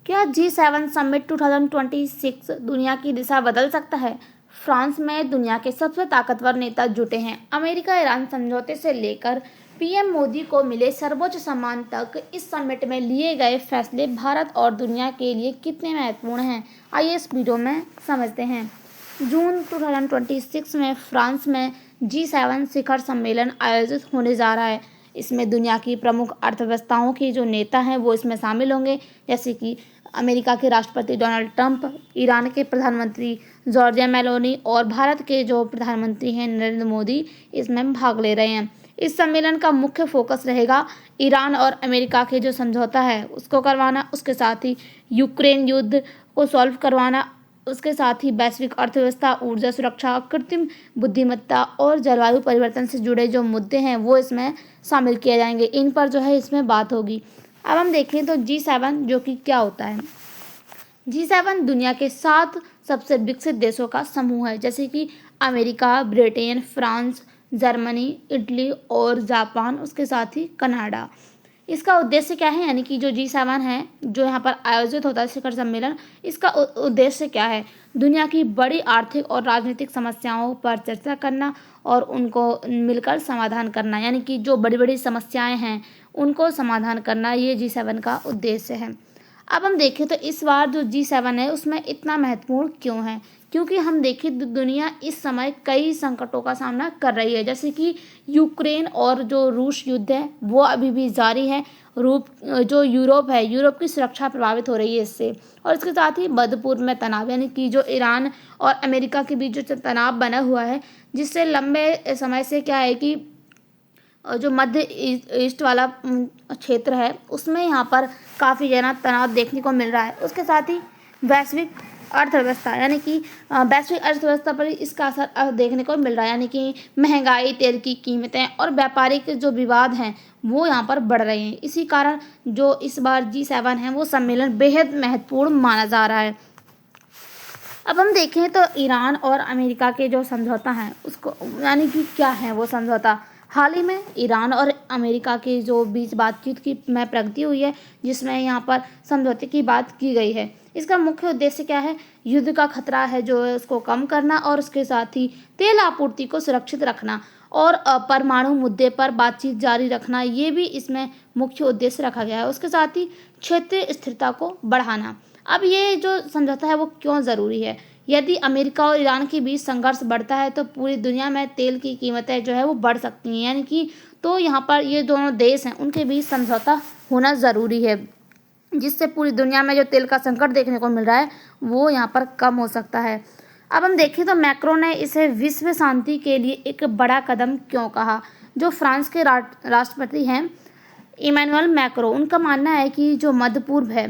क्या G7 summit 2026 दुनिया की दिशा बदल सकता है? फ्रांस में दुनिया के सबसे ताकतवर नेता जुटे हैं। अमेरिका ईरान समझौते से लेकर पीएम मोदी को मिले सर्वोच्च सम्मान तक इस समिट में लिए गए फैसले भारत और दुनिया के लिए कितने महत्वपूर्ण हैं, आइए इस वीडियो में समझते हैं। जून 2026 में फ्रांस में G7 शिखर सम्मेलन आयोजित होने जा रहा है। इसमें दुनिया की प्रमुख अर्थव्यवस्थाओं के जो नेता हैं वो इसमें शामिल होंगे, जैसे कि अमेरिका के राष्ट्रपति डोनाल्ड ट्रंप, ईरान के प्रधानमंत्री जॉर्जिया मेलोनी और भारत के जो प्रधानमंत्री हैं नरेंद्र मोदी इसमें भाग ले रहे हैं। इस सम्मेलन का मुख्य फोकस रहेगा ईरान और अमेरिका के जो समझौता है उसको करवाना, उसके साथ ही यूक्रेन युद्ध को सॉल्व करवाना, उसके साथ ही वैश्विक अर्थव्यवस्था, ऊर्जा सुरक्षा, कृत्रिम बुद्धिमत्ता और जलवायु परिवर्तन से जुड़े जो मुद्दे हैं वो इसमें शामिल किए जाएंगे। इन पर जो है इसमें बात होगी। अब हम देखें तो G7 जो कि क्या होता है। G7 दुनिया के 7 सबसे विकसित देशों का समूह है, जैसे कि America, Britain, France, Germany, Italy और जापान, उसके साथ ही कनाडा। इसका उद्देश्य क्या है, यानी कि जो G7 है जो यहाँ पर आयोजित होता है शिखर सम्मेलन, इसका उद्देश्य क्या है? दुनिया की बड़ी आर्थिक और राजनीतिक समस्याओं पर चर्चा करना और उनको मिलकर समाधान करना, यानी कि जो बड़ी बड़ी समस्याएं हैं उनको समाधान करना, ये G7 का उद्देश्य है। अब हम देखें तो इस बार जो G7 है उसमें इतना महत्वपूर्ण क्यों है? क्योंकि हम देखें दुनिया इस समय कई संकटों का सामना कर रही है, जैसे कि यूक्रेन और जो रूस युद्ध है वो अभी भी जारी है। यूरोप है, यूरोप की सुरक्षा प्रभावित हो रही है इससे, और इसके साथ ही मध्य पूर्व में तनाव, यानी कि जो ईरान और अमेरिका के बीच जो तनाव बना हुआ है, जिससे लंबे समय से क्या है कि जो मध्य ईस्ट वाला क्षेत्र है उसमें यहाँ पर काफ़ी ज़्यादा तनाव देखने को मिल रहा है। उसके साथ ही वैश्विक अर्थव्यवस्था, यानी कि वैश्विक अर्थव्यवस्था पर इसका असर देखने को मिल रहा है, यानी कि महंगाई, तेल की कीमतें और व्यापारिक जो विवाद हैं वो यहाँ पर बढ़ रहे हैं। इसी कारण जो इस बार G7 है वो सम्मेलन बेहद महत्वपूर्ण माना जा रहा है। अब हम देखें तो ईरान और अमेरिका के जो समझौता हैं उसको, यानी कि क्या है वो समझौता। हाल ही में ईरान और अमेरिका के जो बीच बातचीत की में प्रगति हुई है, जिसमें यहाँ पर समझौते की बात की गई है। इसका मुख्य उद्देश्य क्या है? युद्ध का खतरा है जो है उसको कम करना और उसके साथ ही तेल आपूर्ति को सुरक्षित रखना और परमाणु मुद्दे पर बातचीत जारी रखना, ये भी इसमें मुख्य उद्देश्य रखा गया है। उसके साथ ही क्षेत्रीय स्थिरता को बढ़ाना। अब ये जो समझौता है वो क्यों ज़रूरी है? यदि अमेरिका और ईरान के बीच संघर्ष बढ़ता है तो पूरी दुनिया में तेल की कीमतें जो है वो बढ़ सकती हैं, यानी कि तो यहाँ पर ये दोनों देश हैं उनके बीच समझौता होना ज़रूरी है, जिससे पूरी दुनिया में जो तेल का संकट देखने को मिल रहा है वो यहाँ पर कम हो सकता है। अब हम देखें तो मैक्रो ने इसे विश्व शांति के लिए एक बड़ा कदम क्यों कहा। जो फ्रांस के राष्ट्रपति हैं इमैनुअल मैक्रो, उनका मानना है कि जो मध्य पूर्व है,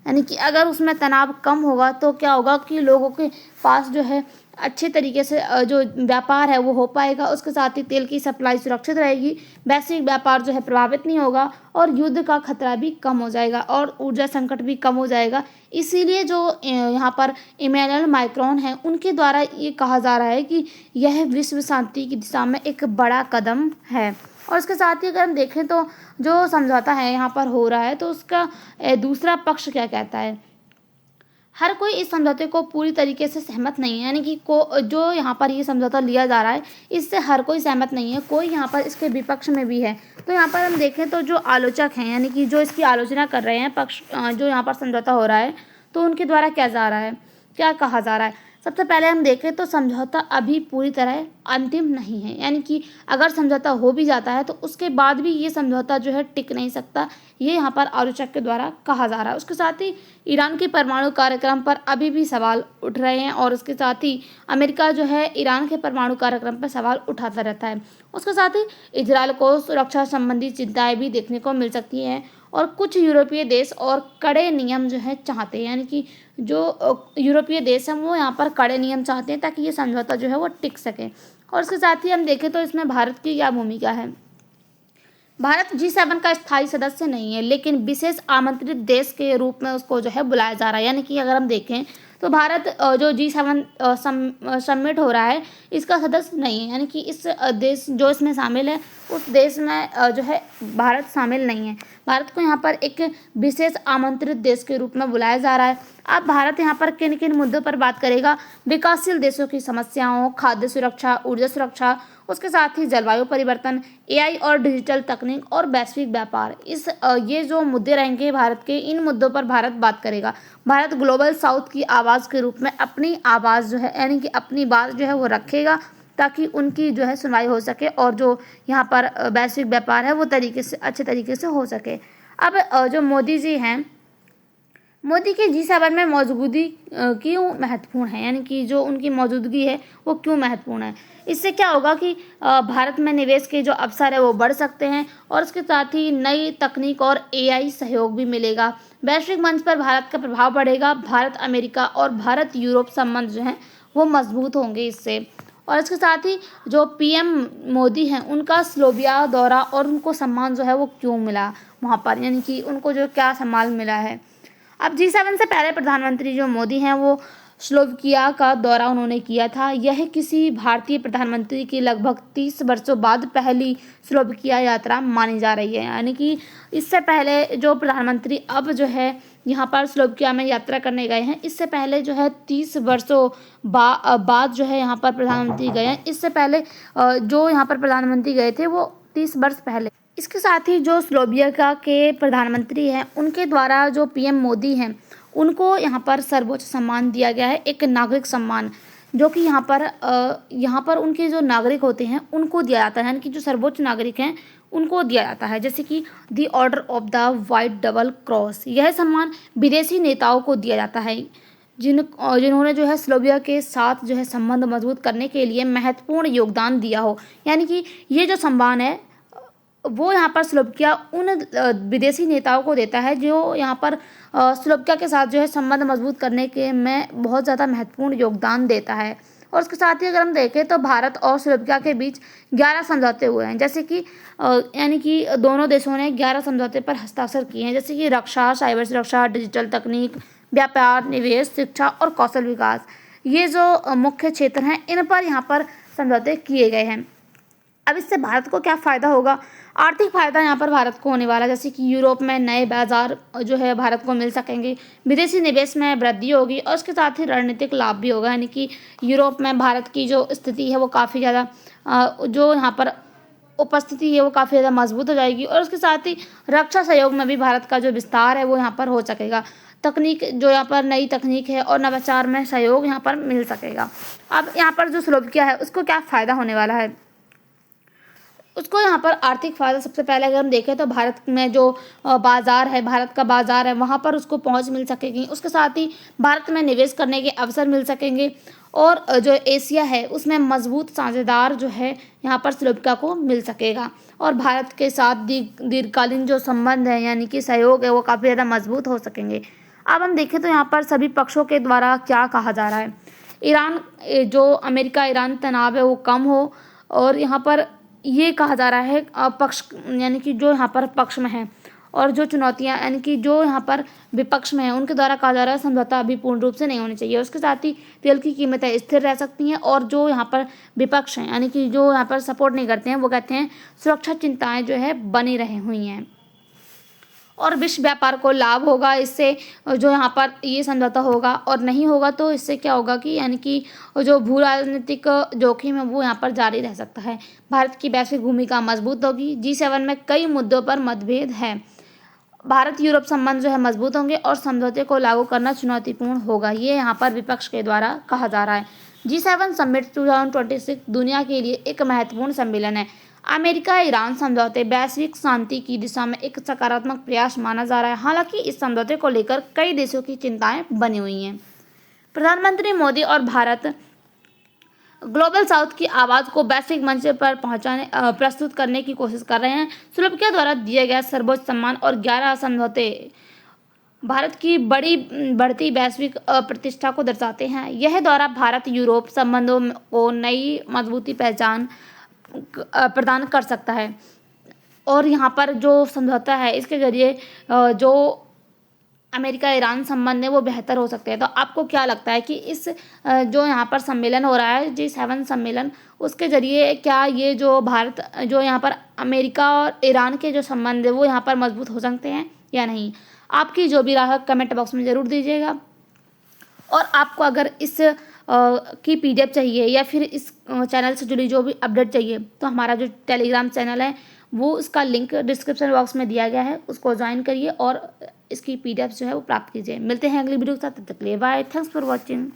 यानी कि अगर उसमें तनाव कम होगा तो क्या होगा कि लोगों के पास जो है अच्छे तरीके से जो व्यापार है वो हो पाएगा। उसके साथ ही तेल की सप्लाई सुरक्षित रहेगी, वैश्विक व्यापार जो है प्रभावित नहीं होगा और युद्ध का खतरा भी कम हो जाएगा और ऊर्जा संकट भी कम हो जाएगा। इसीलिए जो यहाँ पर इमैनुअल मैक्रोन है उनके द्वारा ये कहा जा रहा है कि यह विश्व शांति की दिशा में एक बड़ा कदम है। और इसके साथ ही अगर हम देखें तो जो समझौता है यहाँ पर हो रहा है तो उसका दूसरा पक्ष क्या कहता है। हर कोई इस समझौते को पूरी तरीके से सहमत नहीं है, यानी कि जो यहाँ पर ये समझौता लिया जा रहा है इससे हर कोई सहमत नहीं है, कोई यहाँ पर इसके विपक्ष में भी है। तो यहाँ पर हम देखें तो जो आलोचक हैं, यानी कि जो इसकी आलोचना कर रहे हैं पक्ष, जो यहाँ पर समझौता हो रहा है तो उनके द्वारा क्या कहा जा रहा है। सबसे पहले हम देखें तो समझौता अभी पूरी तरह अंतिम नहीं है, यानी कि अगर समझौता हो भी जाता है तो उसके बाद भी ये समझौता जो है टिक नहीं सकता, ये यहाँ पर आलोचक के द्वारा कहा जा रहा है। उसके साथ ही ईरान के परमाणु कार्यक्रम पर अभी भी सवाल उठ रहे हैं और उसके साथ ही अमेरिका जो है ईरान के परमाणु कार्यक्रम पर सवाल उठाता रहता है। उसके साथ ही इजरायल को सुरक्षा संबंधी चिंताएं भी देखने को मिल सकती हैं और कुछ यूरोपीय देश और कड़े नियम जो है चाहते हैं, यानी कि जो यूरोपीय देश हैं वो यहाँ पर कड़े नियम चाहते हैं ताकि ये समझौता जो है वो टिक सके। और इसके साथ ही हम देखें तो इसमें भारत की क्या भूमिका है। भारत G7 का स्थायी सदस्य नहीं है, लेकिन विशेष आमंत्रित देश के रूप में उसको जो है बुलाया जा रहा है, यानी कि अगर हम देखें तो भारत जो G7 समिट हो रहा है इसका सदस्य नहीं है, यानी कि इस देश जो इसमें शामिल है उस देश में जो है भारत शामिल नहीं है। भारत को यहाँ पर एक विशेष आमंत्रित देश के रूप में बुलाया जा रहा है। अब भारत यहाँ पर किन किन मुद्दों पर बात करेगा? विकासशील देशों की समस्याओं, खाद्य सुरक्षा, ऊर्जा सुरक्षा, उसके साथ ही जलवायु परिवर्तन, AI और डिजिटल तकनीक और वैश्विक व्यापार। ये जो मुद्दे रहेंगे भारत के, इन मुद्दों पर भारत बात करेगा। भारत ग्लोबल साउथ की आवाज़ के रूप में अपनी आवाज़ जो है, यानी कि अपनी बात जो है वो रखेगा, ताकि उनकी जो है सुनवाई हो सके और जो यहाँ पर वैश्विक व्यापार है वो अच्छे तरीके से हो सके। अब जो मोदी जी हैं, मोदी के G7 में मौजूदगी क्यों महत्वपूर्ण है, यानी कि जो उनकी मौजूदगी है वो क्यों महत्वपूर्ण है? इससे क्या होगा कि भारत में निवेश के जो अवसर है वो बढ़ सकते हैं और इसके साथ ही नई तकनीक और AI सहयोग भी मिलेगा। वैश्विक मंच पर भारत का प्रभाव बढ़ेगा। भारत अमेरिका और भारत यूरोप संबंध जो हैं वो मजबूत होंगे इससे। और इसके साथ ही जो PM मोदी हैं उनका स्लोविया दौरा और उनको सम्मान जो है वो क्यों मिला वहाँ पर, यानी कि उनको जो क्या सम्मान मिला है। अब G7 से पहले प्रधानमंत्री जो मोदी हैं वो स्लोवाकिया का दौरा उन्होंने किया था। यह किसी भारतीय प्रधानमंत्री की लगभग 30 वर्षों बाद पहली स्लोवाकिया यात्रा मानी जा रही है, यानी कि इससे पहले जो प्रधानमंत्री अब जो है यहाँ पर स्लोवाकिया में यात्रा करने गए हैं, इससे पहले जो है 30 वर्षों बाद जो है यहाँ पर प्रधानमंत्री गए हैं। इससे पहले जो यहाँ पर प्रधानमंत्री गए थे वो 30 वर्ष पहले। इसके साथ ही जो स्लोवाकिया के प्रधानमंत्री हैं उनके द्वारा जो PM मोदी हैं उनको यहाँ पर सर्वोच्च सम्मान दिया गया है, एक नागरिक सम्मान, जो कि यहाँ पर उनके जो नागरिक होते हैं उनको दिया जाता है, यानी कि जो सर्वोच्च नागरिक हैं उनको दिया जाता है, जैसे कि दी order of the white double cross. यह सम्मान विदेशी नेताओं को दिया जाता है जिन्होंने जो है स्लोवाकिया के साथ जो है संबंध मजबूत करने के लिए महत्वपूर्ण योगदान दिया हो, यानी कि ये जो सम्मान है वो यहाँ पर स्लोवाकिया उन विदेशी नेताओं को देता है जो यहाँ पर स्लोवाकिया के साथ जो है संबंध मजबूत करने के में बहुत ज़्यादा महत्वपूर्ण योगदान देता है। और उसके साथ ही अगर हम देखें तो भारत और स्लोवाकिया के बीच 11 समझौते हुए हैं, जैसे कि यानी कि दोनों देशों ने 11 समझौते पर हस्ताक्षर किए हैं, जैसे कि रक्षा, साइबर सुरक्षा, डिजिटल तकनीक, व्यापार, निवेश, शिक्षा और कौशल विकास। ये जो मुख्य क्षेत्र हैं इन पर यहाँ पर समझौते किए गए हैं। अब इससे भारत को क्या फ़ायदा होगा? आर्थिक फ़ायदा यहाँ पर भारत को होने वाला है, जैसे कि यूरोप में नए बाजार जो है भारत को मिल सकेंगे, विदेशी निवेश में वृद्धि होगी और उसके साथ ही रणनीतिक लाभ भी होगा, यानी कि यूरोप में भारत की जो स्थिति है वो काफ़ी ज़्यादा जो यहाँ पर उपस्थिति है वो काफ़ी ज़्यादा मजबूत हो जाएगी और उसके साथ ही रक्षा सहयोग में भी भारत का जो विस्तार है वो यहाँ पर हो सकेगा। तकनीक जो यहाँ पर नई तकनीक है और नवाचार में सहयोग यहाँ पर मिल सकेगा। अब यहाँ पर जो स्लोवाकिया है उसको क्या फ़ायदा होने वाला है? उसको यहाँ पर आर्थिक फ़ायदा सबसे पहले अगर हम देखें तो भारत में जो बाज़ार है, भारत का बाज़ार है, वहाँ पर उसको पहुँच मिल सकेगी। उसके साथ ही भारत में निवेश करने के अवसर मिल सकेंगे और जो एशिया है उसमें मजबूत साझेदार जो है यहाँ पर स्लोवाकिया को मिल सकेगा और भारत के साथ दीर्घकालीन जो संबंध है यानी कि सहयोग है वो काफ़ी ज़्यादा मजबूत हो सकेंगे। अब हम देखें तो यहाँ पर सभी पक्षों के द्वारा क्या कहा जा रहा है? ईरान जो अमेरिका ईरान तनाव है वो कम हो और यहाँ पर ये कहा जा रहा है पक्ष यानी कि जो यहाँ पर पक्ष में है और जो चुनौतियाँ यानी कि जो यहाँ पर विपक्ष में है उनके द्वारा कहा जा रहा है समझौता अभी पूर्ण रूप से नहीं होनी चाहिए। उसके साथ ही तेल की कीमतें स्थिर रह सकती हैं और जो यहाँ पर विपक्ष हैं यानी कि जो यहाँ पर सपोर्ट नहीं करते हैं वो कहते हैं सुरक्षा चिंताएँ जो है बनी रही हुई हैं और विश्व व्यापार को लाभ होगा इससे जो यहाँ पर ये समझौता होगा और नहीं होगा तो इससे क्या होगा कि यानी कि जो भू राजनीतिक जोखिम है वो यहाँ पर जारी रह सकता है। भारत की वैश्विक भूमिका मजबूत होगी। G7 में कई मुद्दों पर मतभेद है। भारत यूरोप संबंध जो है मजबूत होंगे और समझौते को लागू करना चुनौतीपूर्ण होगा, ये यहाँ पर विपक्ष के द्वारा कहा जा रहा है। G7 समिट 2026 दुनिया के लिए एक महत्वपूर्ण सम्मेलन है। अमेरिका ईरान समझौते वैश्विक शांति की दिशा में एक सकारात्मक प्रयास माना जा रहा है। हालांकि इस समझौते को लेकर कई देशों की चिंताएं बनी हुई हैं। प्रधानमंत्री मोदी और भारत ग्लोबल साउथ की आवाज़ को वैश्विक मंच पर प्रस्तुत करने की कोशिश कर रहे हैं। स्लोवाकिया द्वारा दिए गए सर्वोच्च सम्मान और 11 समझौते भारत की बढ़ती वैश्विक प्रतिष्ठा को दर्शाते हैं। यह दौरा भारत यूरोप संबंधों को नई मजबूती पहचान प्रदान कर सकता है और यहाँ पर जो समझौता है इसके जरिए जो अमेरिका ईरान संबंध है वो बेहतर हो सकते हैं। तो आपको क्या लगता है कि इस जो यहाँ पर सम्मेलन हो रहा है G7 सम्मेलन, उसके जरिए क्या ये जो भारत जो यहाँ पर अमेरिका और ईरान के जो संबंध है वो यहाँ पर मजबूत हो सकते हैं या नहीं? आपकी जो भी राय है कमेंट बॉक्स में ज़रूर दीजिएगा। और आपको अगर इस की PDF चाहिए या फिर इस चैनल से जुड़ी जो भी अपडेट चाहिए, तो हमारा जो टेलीग्राम चैनल है वो उसका लिंक डिस्क्रिप्शन बॉक्स में दिया गया है, उसको ज्वाइन करिए और इसकी PDF जो है वो प्राप्त कीजिए। मिलते हैं अगली वीडियो के साथ, तब तक के लिए बाय, थैंक्स फॉर वॉचिंग।